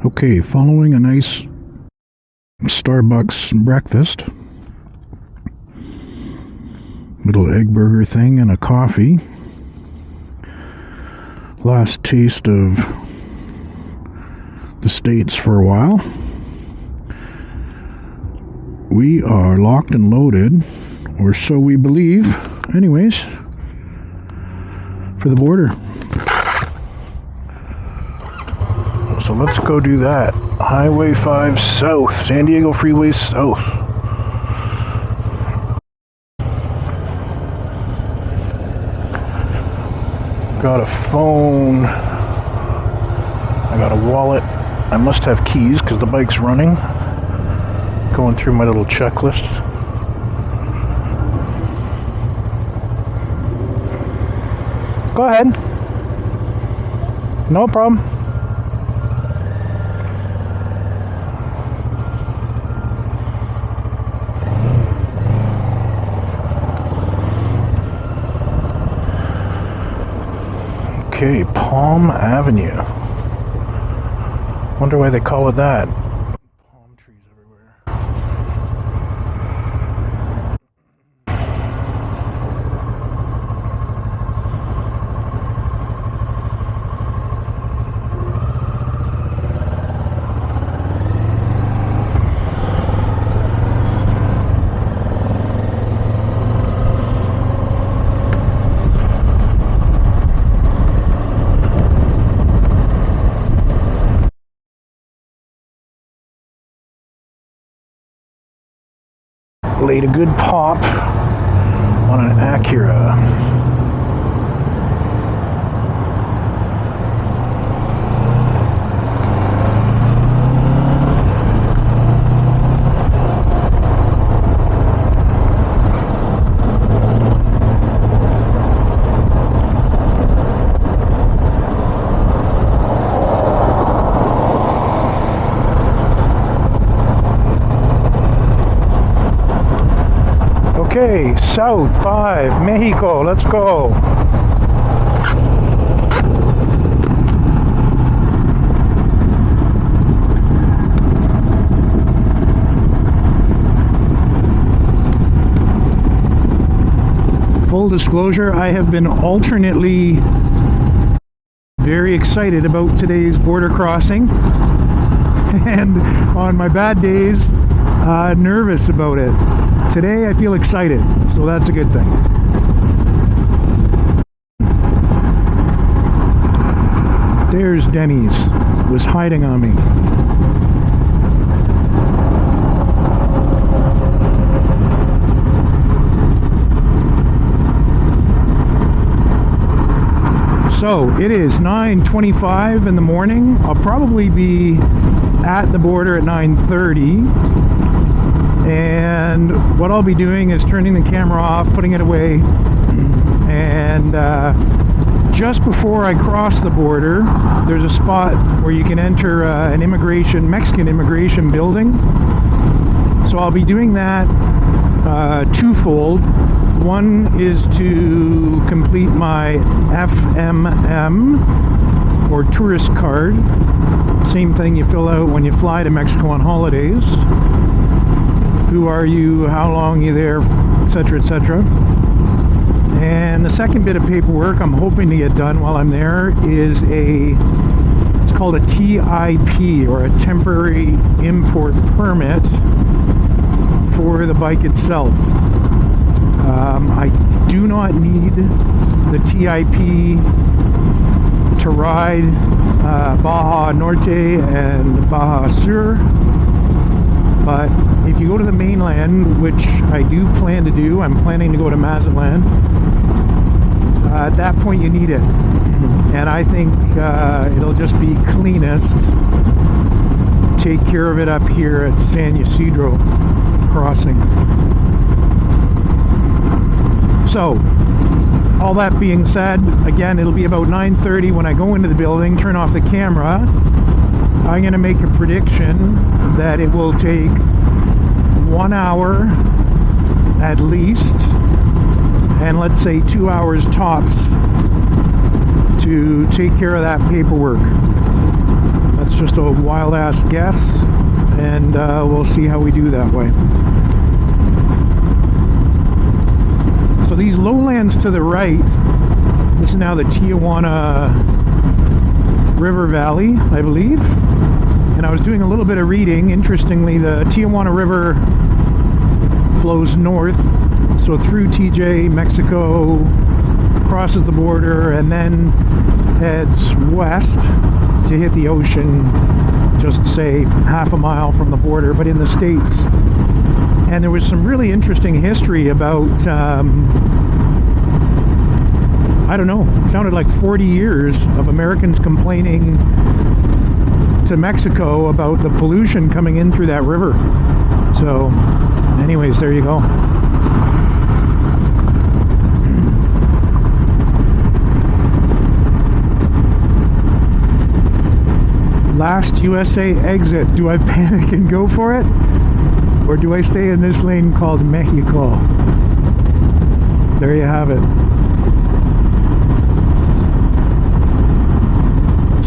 Okay, following a nice Starbucks breakfast, little egg burger thing and a coffee. Last taste of the States for a while. We are locked and loaded, or so we believe, anyways, for the border. So let's go do that. Highway 5 South, San Diego Freeway South. Got a phone. I got a wallet. I must have keys because the bike's running. Going through my little checklist. Go ahead. No problem. Okay, Palm Avenue. Wonder why they call it that. Palm trees everywhere. Laid a good pop on an Acura. Okay, South 5, Mexico, let's go. Full disclosure, I have been alternately very excited about today's border crossing, and on my bad days, nervous about it. Today I feel excited, so that's a good thing. There's Denny's, was hiding on me. So it is 9:25 in the morning. I'll probably be at the border at 9:30. And what I'll be doing is turning the camera off, putting it away, and just before I cross the border, there's a spot where you can enter an Mexican immigration building. So I'll be doing that twofold. One is to complete my FMM, or tourist card. Same thing you fill out when you fly to Mexico on holidays. Who are you, how long are you there, etc., etc. And the second bit of paperwork I'm hoping to get done while I'm there is it's called a TIP, or a temporary import permit for the bike itself. I do not need the TIP to ride Baja Norte and Baja Sur. But if you go to the mainland, which I do plan to do, I'm planning to go to Mazatlan, at that point you need it. And I think it'll just be cleanest take care of it up here at San Ysidro crossing. So, all that being said, again, it'll be about 9:30 when I go into the building, turn off the camera. I'm going to make a prediction that it will take 1 hour at least, and let's say 2 hours tops, to take care of that paperwork. That's just a wild ass guess, and we'll see how we do that way. So these lowlands to the right, this is now the Tijuana River Valley, I believe. And I was doing a little bit of reading. Interestingly, the Tijuana River flows north, so through TJ, Mexico, crosses the border, and then heads west to hit the ocean, just say half a mile from the border, but in the States. And there was some really interesting history about, I don't know, it sounded like 40 years of Americans complaining to Mexico about the pollution coming in through that river. So, anyways, there you go. Last USA exit. Do I panic and go for it? Or do I stay in this lane called Mexico? There you have it.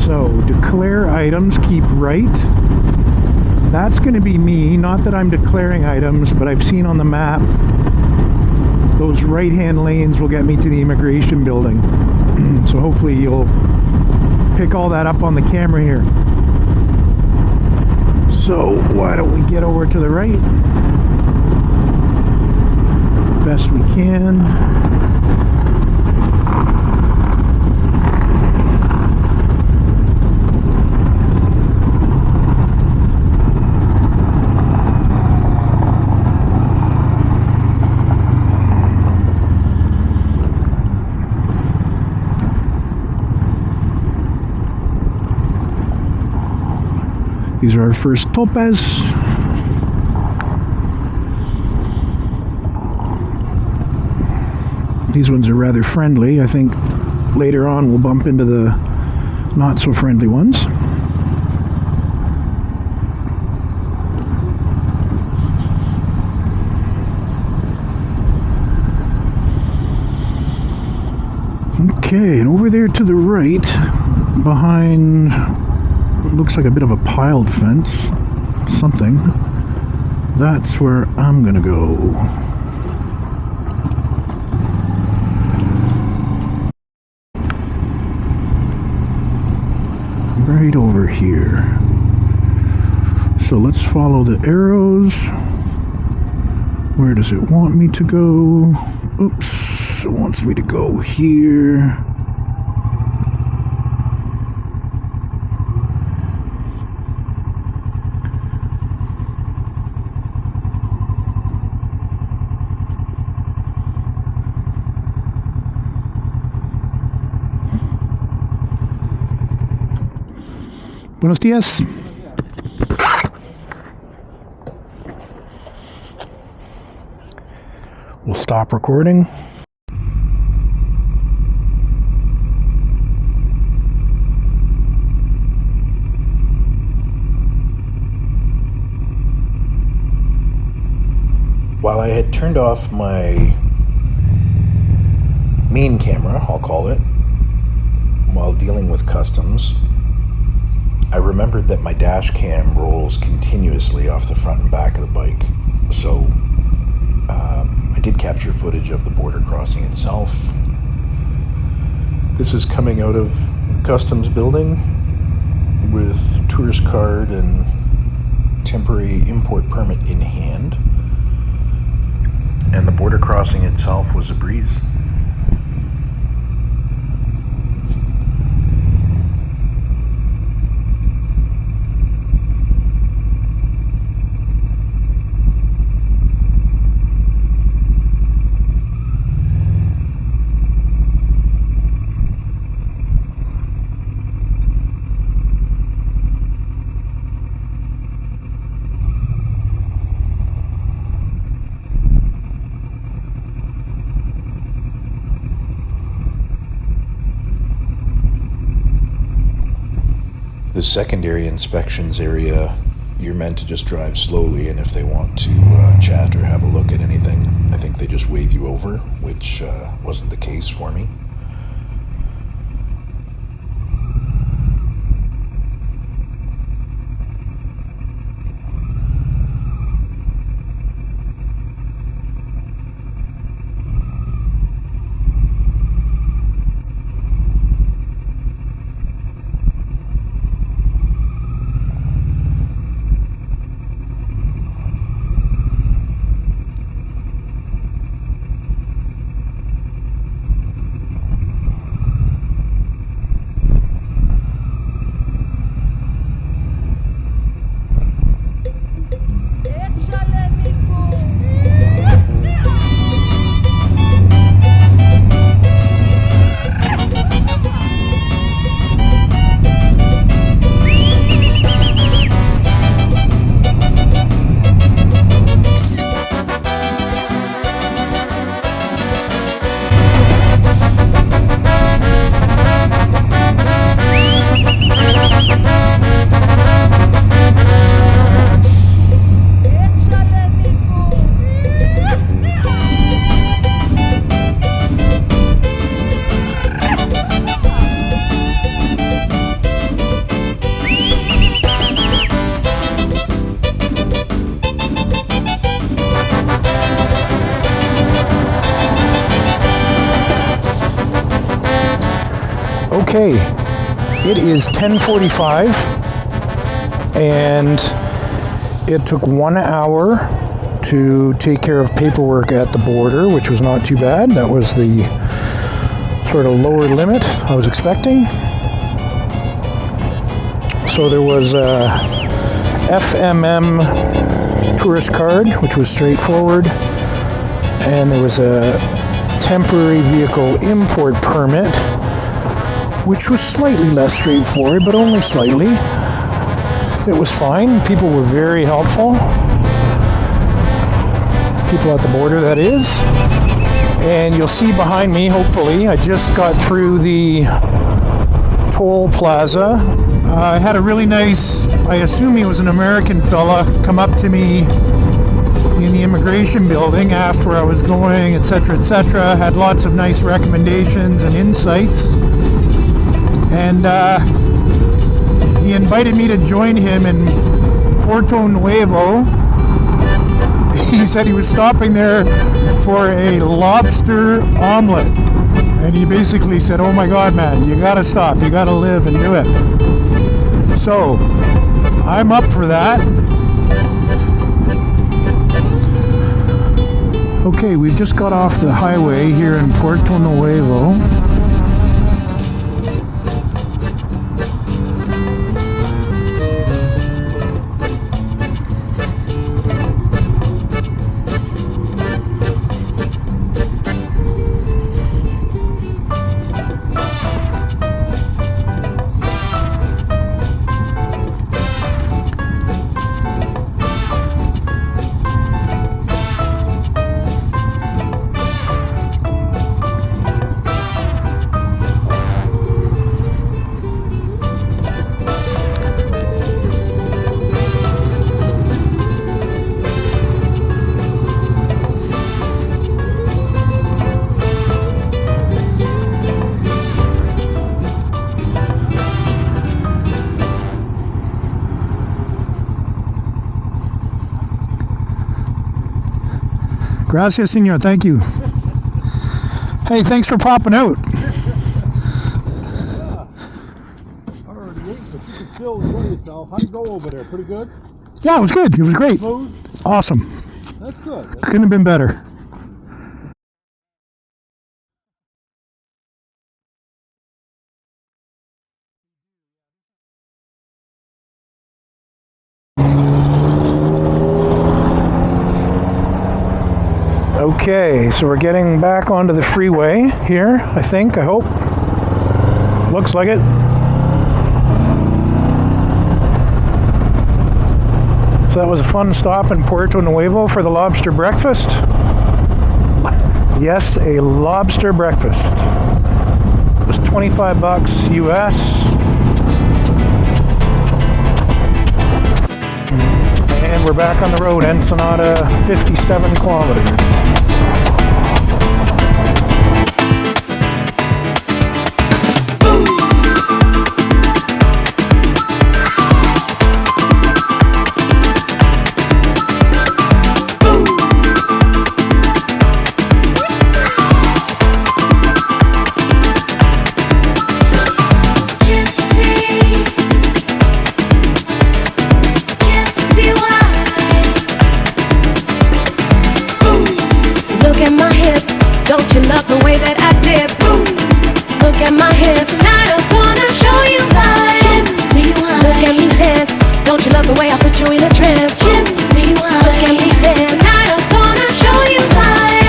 So, declare items, keep right. That's going to be me. Not that I'm declaring items, but I've seen on the map those right-hand lanes will get me to the immigration building. So hopefully you'll pick all that up on the camera here. So why don't we get over to the right best we can. These are our first topaz. These ones are rather friendly. I think later on we'll bump into the not so friendly ones. Okay, and over there to the right, behind, looks like a bit of a piled fence, something. That's where I'm gonna go. Right over here. So let's follow the arrows. Where does it want me to go? Oops, it wants me to go here. Buenos días. We'll stop recording. While I had turned off my main camera, I'll call it, while dealing with customs, I remembered that my dash cam rolls continuously off the front and back of the bike. So I did capture footage of the border crossing itself. This is coming out of the customs building with tourist card and temporary import permit in hand. And the border crossing itself was a breeze. The secondary inspections area, you're meant to just drive slowly, and if they want to chat or have a look at anything, I think they just wave you over, which wasn't the case for me. Okay, it is 10:45 and it took 1 hour to take care of paperwork at the border, which was not too bad. That was the sort of lower limit I was expecting. So there was a FMM tourist card, which was straightforward, and there was a temporary vehicle import permit, which was slightly less straightforward, but only slightly. It was fine. People were very helpful. People at the border, that is. And you'll see behind me, hopefully, I just got through the toll plaza. I had a really nice, I assume he was an American fella, come up to me in the immigration building, asked where I was going, etc., etc. Had lots of nice recommendations and insights. And he invited me to join him in Puerto Nuevo. He said he was stopping there for a lobster omelet. And he basically said, oh my God, man, you gotta stop, you gotta live and do it. So, I'm up for that. Okay, we've just got off the highway here in Puerto Nuevo. Gracias, senor. Thank you. Hey, thanks for popping out. Yeah. I already ate, but you can still enjoy yourself. How'd it go over there? Pretty good? Yeah, it was good. It was great. Smooth? Awesome. That's good. Couldn't have been better. Okay, so we're getting back onto the freeway here, I think, I hope. Looks like it. So that was a fun stop in Puerto Nuevo for the lobster breakfast. Yes, a lobster breakfast. It was $25 US. And we're back on the road, Ensenada, 57 kilometers. Don't you love the way that I did? Boom! Look at my hips. Tonight I'm gonna show you why. Gypsy wine. Look at me dance. Don't you love the way I put you in a trance? Gypsy wine. Look at me dance. Tonight I'm gonna show you why.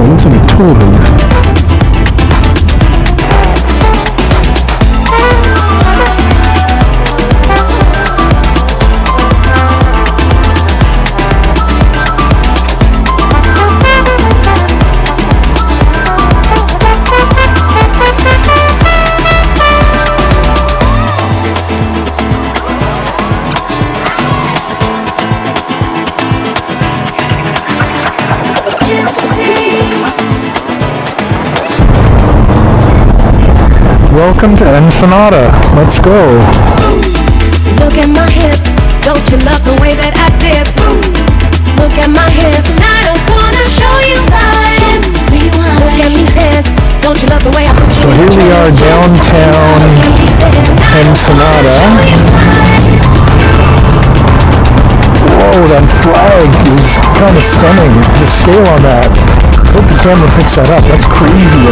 Looks like a toll booth. welcome to Ensenada. Let's go. Look at my hips, don't you love the way that I dip? Look at my hips, tonight I'm gonna show you my gypsy wine. Look at me dance, don't you love the way I put you So in here we are downtown Ensenada. Whoa, that flag is kind of stunning. The scale on that. I hope the camera picks that up. That's crazy